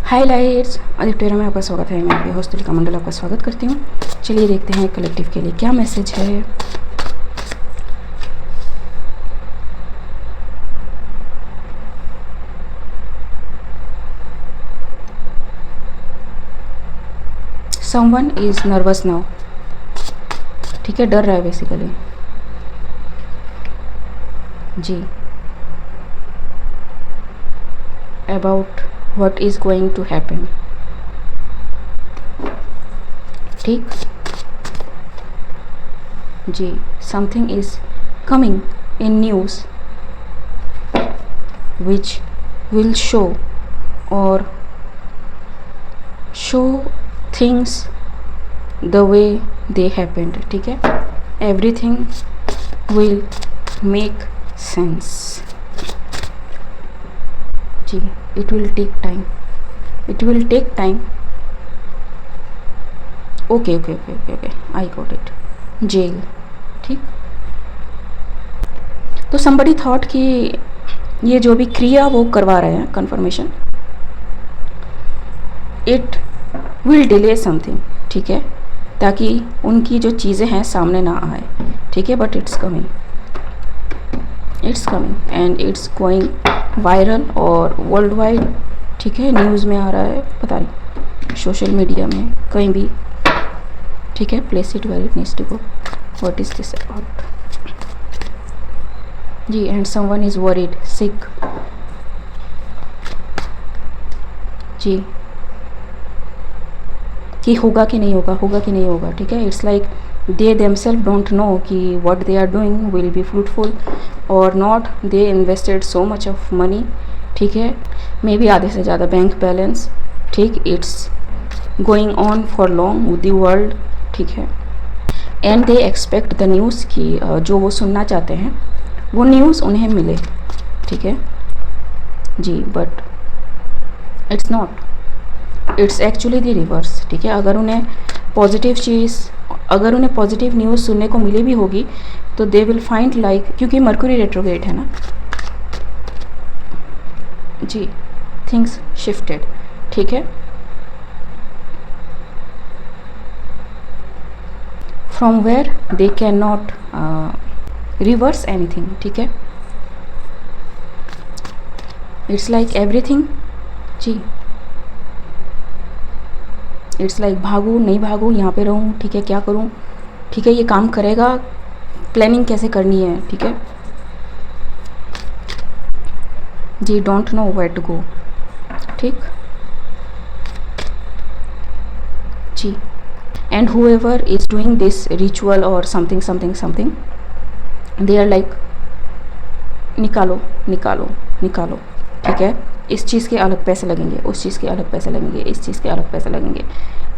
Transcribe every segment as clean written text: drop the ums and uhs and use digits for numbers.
हाय lights, Aditya में आपका स्वागत है। मैं आपकी होस्ट तुलिका मंडल आपका स्वागत करती हूँ। चलिए देखते हैं कलेक्टिव के लिए क्या मैसेज है। समवन इज नर्वस नाउ, ठीक है, डर रहा है बेसिकली जी, about what is going to happen. ठीक जी, something is coming in news which will show और show things the way they happened. ठीक है, एवरीथिंग विल मेक सेंस जी। It will take time, it will take time. Okay okay okay okay okay, I got it. Jail, ठीक। तो somebody thought कि ये जो भी क्रिया वो करवा रहे हैं confirmation, it will delay something, ठीक है, ताकि उनकी जो चीज़ें हैं सामने ना आए। ठीक है, but it's coming and it's going viral और वर्ल्ड वाइड। ठीक है, न्यूज़ में आ रहा है, पता नहीं सोशल मीडिया में कहीं भी। ठीक है, place it where it needs to go. What is this about जी। And someone is worried, sick जी, कि होगा कि नहीं होगा, होगा कि नहीं होगा। ठीक है, it's like they themselves don't know कि what they are doing will be fruitful और not. They invested so much of money, ठीक है, मे बी आधे से ज़्यादा बैंक बैलेंस। ठीक, it's going on for long with the world. ठीक है, and they expect the news कि जो वो सुनना चाहते हैं वो न्यूज़ उन्हें मिले। ठीक है जी, but it's not, it's actually the reverse. ठीक है, अगर उन्हें पॉजिटिव चीज़, अगर उन्हें पॉजिटिव न्यूज़ सुनने को मिली भी होगी तो दे विल फाइंड लाइक, क्योंकि मर्क्यूरी रेट्रोग्रेड है ना जी, थिंग्स शिफ्टेड। ठीक है, from where they can not reverse anything. ठीक है, इट्स लाइक एवरीथिंग जी, इट्स लाइक भागूँ नहीं भागूँ, यहाँ पे रहूँ, ठीक है, क्या करूँ, ठीक है, ये काम करेगा, प्लानिंग कैसे करनी है। ठीक है जी, don't know where to go. ठीक जी, and whoever is doing this ritual or something something something, they are like निकालो निकालो निकालो। ठीक है, इस चीज़ के अलग पैसे लगेंगे, उस चीज़ के अलग पैसे लगेंगे, इस चीज़ के अलग पैसे लगेंगे।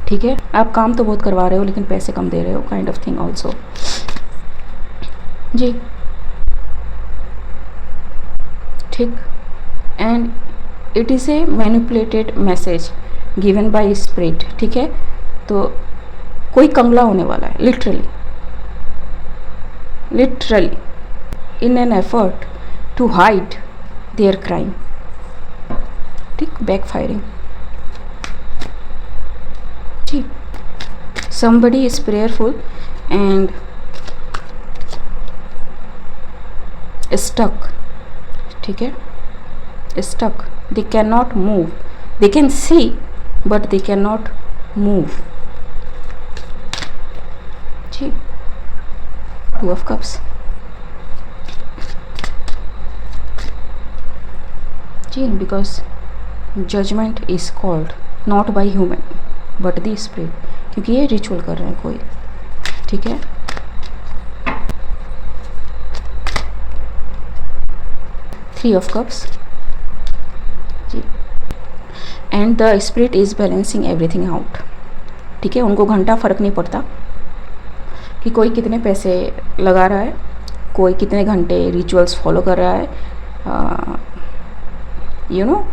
ठीक है, आप काम तो बहुत करवा रहे हो लेकिन पैसे कम दे रहे हो, काइंड ऑफ थिंग ऑल्सो जी। ठीक, and it is a manipulated message given by spirit. ठीक है, तो कोई कंगला होने वाला है, literally literally in an effort to hide their crime. ठीक, बैकफायरिंग जी। somebody is prayerful and stuck। ठीक है, stuck, they cannot move, they can see but they cannot move जी। टू ऑफ कप्स जी, because judgement is called not by human but the spirit, क्योंकि ये ritual कर रहे हैं कोई। ठीक है, थ्री ऑफ कप्स जी, and the spirit is balancing everything out. ठीक है, उनको घंटा फर्क नहीं पड़ता कि कोई कितने पैसे लगा रहा है, कोई कितने घंटे रिचुअल्स फॉलो कर रहा है। यू नो,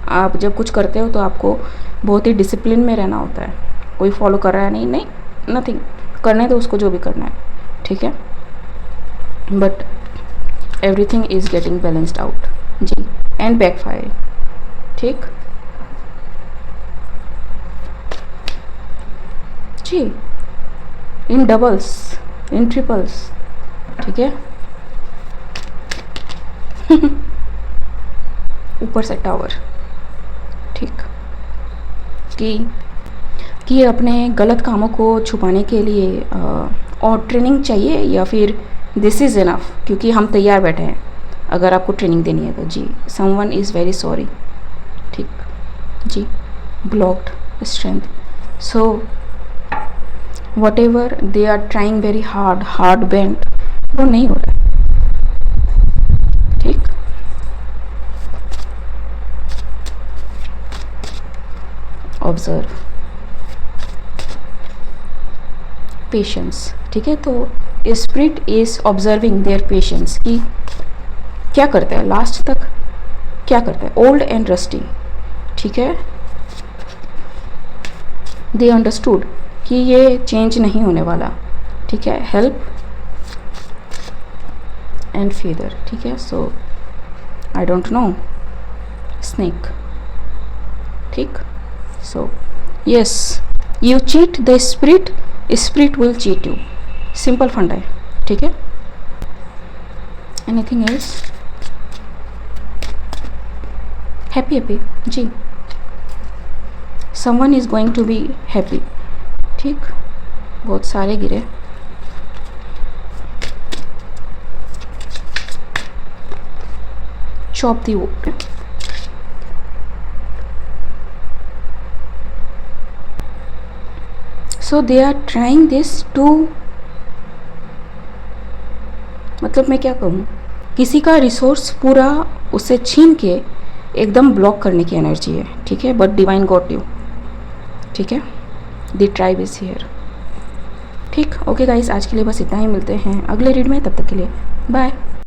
आप जब कुछ करते हो तो आपको बहुत ही डिसिप्लिन में रहना होता है। कोई फॉलो कर रहा है, नहीं नहीं, नथिंग, करने दो उसको जो भी करना है। ठीक है, but everything is getting balanced out जी, एंड बैकफायरिंग। ठीक, जी, इन डबल्स, इन ट्रिपल्स, ठीक है। ऊपर से टावर, ठीक, कि अपने गलत कामों को छुपाने के लिए और ट्रेनिंग चाहिए या फिर दिस इज़ इनफ, क्योंकि हम तैयार बैठे हैं अगर आपको ट्रेनिंग देनी है तो। जी, समवन इज़ वेरी सॉरी, ठीक जी। Blocked strength, so whatever they are trying very hard bent, वो नहीं हो रहा है, ठीक। ऑब्जर्व, पेशेंस, ठीक है। तो spirit is observing their patience, कि क्या करता है लास्ट तक, क्या करता है। ओल्ड एंड रस्टी, ठीक है। दे अंडरस्टूड कि ये चेंज नहीं होने वाला, ठीक है। हेल्प एंड फेदर, ठीक है। So I don't know, snake, ठीक। So yes, you cheat the spirit, spirit will cheat you, simple फंडा है, ठीक है। Anything else? हैप्पी जी, someone is going to be happy, ठीक। बहुत सारे गिरे, chop the wood, so they are trying this to, मतलब मैं क्या कहूँ, किसी का रिसोर्स पूरा उससे छीन के एकदम ब्लॉक करने की एनर्जी है, ठीक है। बट डिवाइन गॉट यू, ठीक है। द ट्राइब इज हियर, ठीक। ओके गाइस, आज के लिए बस इतना ही, मिलते हैं अगले रीड में, तब तक के लिए बाय।